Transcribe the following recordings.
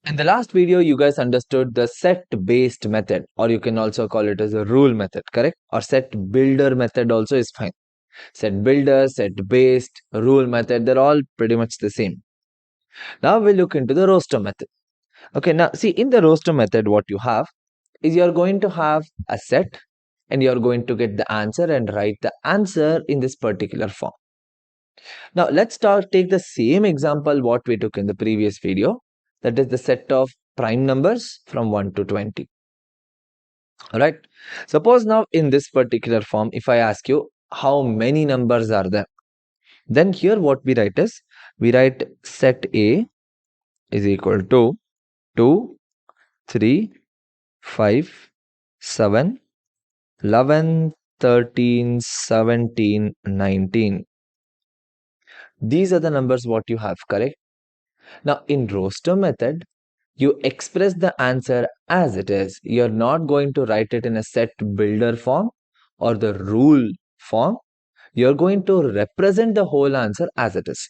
In the last video, you guys understood the set-based method, or you can also call it as a rule method, correct? Or set builder method also is fine. Set builder, set based, rule method, they're all pretty much the same. Now we'll look into the roster method. Okay, now see, in the roster method, what you have is you're going to have a set and you're going to get the answer and write the answer in this particular form. Now let's take the same example what we took in the previous video, that is the set of prime numbers from 1 to 20. Alright, suppose now in this particular form, if I ask you how many numbers are there, then here what we write is, we write set A is equal to 2, 3, 5, 7, 11, 13, 17, 19. These are the numbers what you have, correct? Now in roster method, you express the answer as it is. You're not going to write it in a set builder form or the rule form. You're going to represent the whole answer as it is.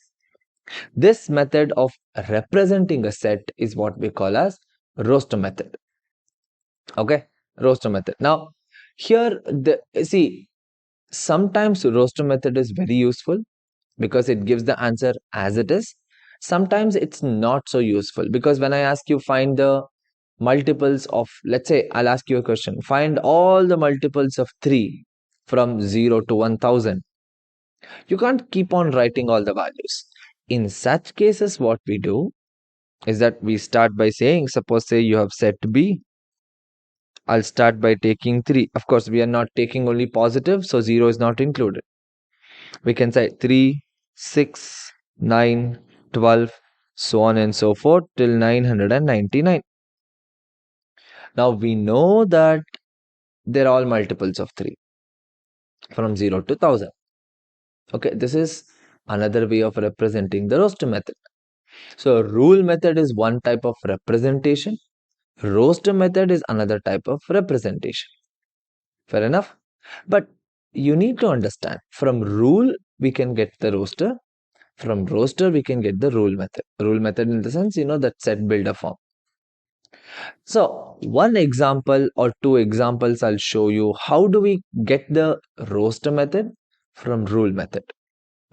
This method of representing a set is what we call as roster method. Okay, roster method. Now here, see, sometimes roster method is very useful because it gives the answer as it is. Sometimes it's not so useful because when I ask you find the multiples of, let's say I'll ask you a question, find all the multiples of 3 from 0 to 1000. You can't keep on writing all the values. In such cases, what we do is that we start by saying, suppose say you have set B, I'll start by taking 3. Of course, we are not taking only positive, so 0 is not included. We can say 3, 6, 9, 12, so on and so forth till 999. Now we know that they're all multiples of 3 from 0 to 1000. Okay, this is another way of representing the roster method. So rule method is one type of representation. Roster method is another type of representation. Fair enough? But you need to understand, from rule we can get the roster, from roster we can get the rule method. Rule method in the sense, that set builder form. So one example or two examples I'll show you how do we get the roster method from rule method.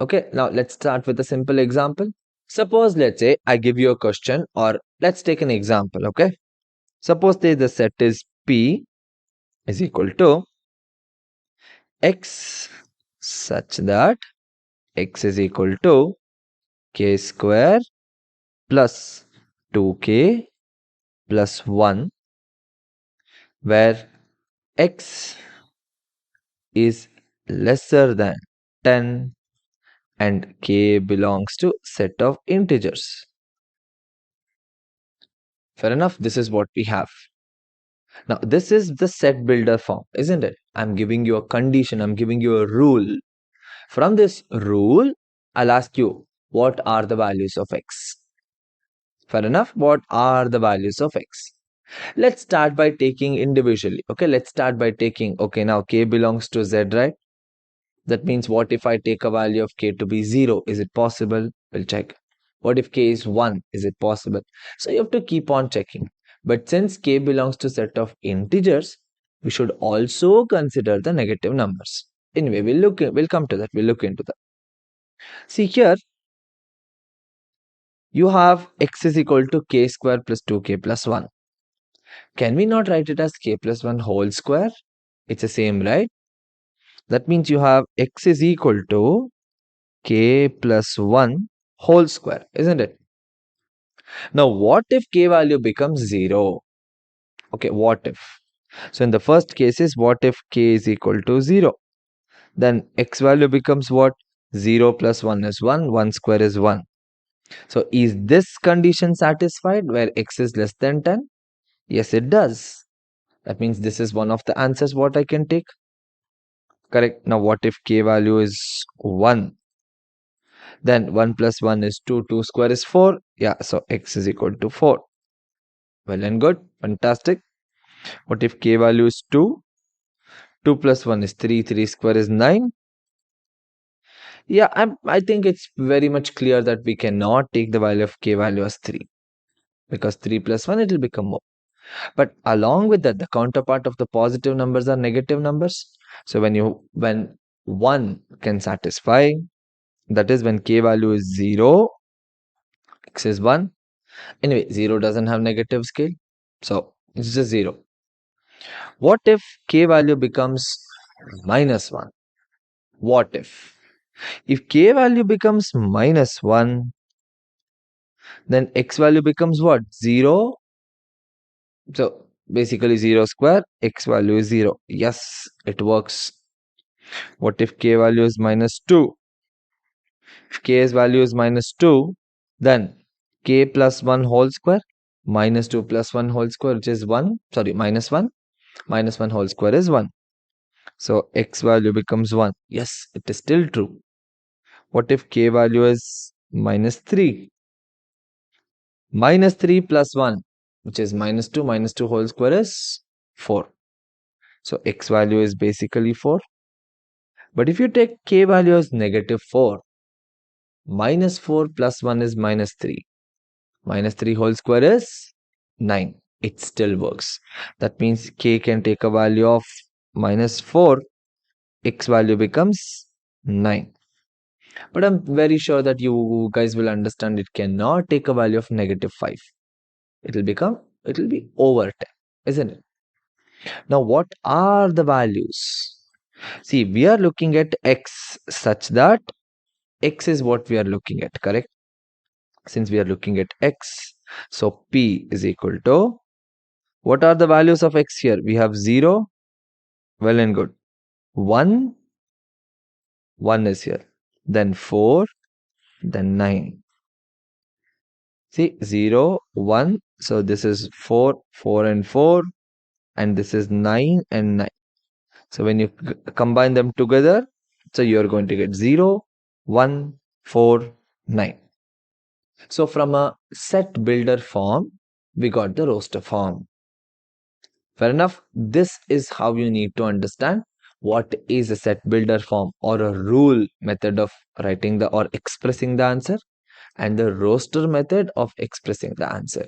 Okay, now let's start with a simple example. Suppose, let's say I give you a question, or let's take an example. Okay, suppose the set is P is equal to X such that X is equal to K square plus 2K plus 1, where X is lesser than 10 and K belongs to set of integers. Fair enough, this is what we have. Now this is the set builder form, isn't it? I'm giving you a condition, I'm giving you a rule. From this rule, I'll ask you, what are the values of X? Fair enough, what are the values of X? Let's start by taking individually. Okay, let's start by taking, okay, now K belongs to Z, right? That means what if I take a value of K to be 0? Is it possible? We'll check. What if K is 1? Is it possible? So you have to keep on checking. But since K belongs to set of integers, we should also consider the negative numbers. Anyway, we'll come to that. We'll look into that. See here, you have X is equal to K square plus 2K plus 1. Can we not write it as K plus 1 whole square? It's the same, right? That means you have X is equal to K plus 1 whole square, isn't it? Now, what if K value becomes 0? Okay, what if? So, in the first case is what if K is equal to 0? Then X value becomes what? 0 plus 1 is 1, 1 square is 1. So, is this condition satisfied where X is less than 10? Yes, it does. That means this is one of the answers what I can take. Correct. Now, what if K value is 1? Then 1 plus 1 is 2, 2 square is 4. Yeah, so X is equal to 4. Well and good, fantastic. What if K value is 2? 2 plus 1 is 3, 3 square is 9. Yeah, I think it's very much clear that we cannot take the value of K value as 3. because 3 plus 1 it will become more. But along with that, the counterpart of the positive numbers are negative numbers. So when 1 can satisfy, that is when k value is 0, x is 1. Anyway, 0 doesn't have negative scale, so it's just 0. What if k value becomes minus 1? What if? If k value becomes minus 1, then x value becomes what? 0. So basically 0 square, x value is 0. Yes, it works. What if k value is minus 2? If k's value is minus 2, then k plus 1 whole square, minus 2 plus 1 whole square, which is 1. Sorry, minus 1. Minus 1 whole square is 1. So x value becomes 1. Yes, it is still true. What if k value is minus 3? Minus 3 plus 1, which is minus 2. Minus 2 whole square is 4. So x value is basically 4. But if you take k value as negative 4, minus 4 plus 1 is minus 3. Minus 3 whole square is 9. It still works. That means k can take a value of minus 4. X value becomes 9. But I'm very sure that you guys will understand it cannot take a value of negative 5. It will be over 10, isn't it? Now, what are the values? See, we are looking at x such that x is what we are looking at, correct? Since we are looking at x, so p is equal to, what are the values of x here? We have 0, well and good. 1, 1 is here. Then 4, then 9. See, 0, 1, so this is 4, 4 and 4, and this is 9 and 9. So when you combine them together, so you're going to get 0, 1, 4, 9. So from a set builder form, we got the roster form. Fair enough. This is how you need to understand what is a set builder form or a rule method of writing the or expressing the answer, and the roster method of expressing the answer.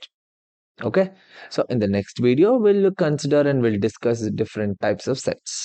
Okay. So in the next video, we'll consider and we'll discuss different types of sets.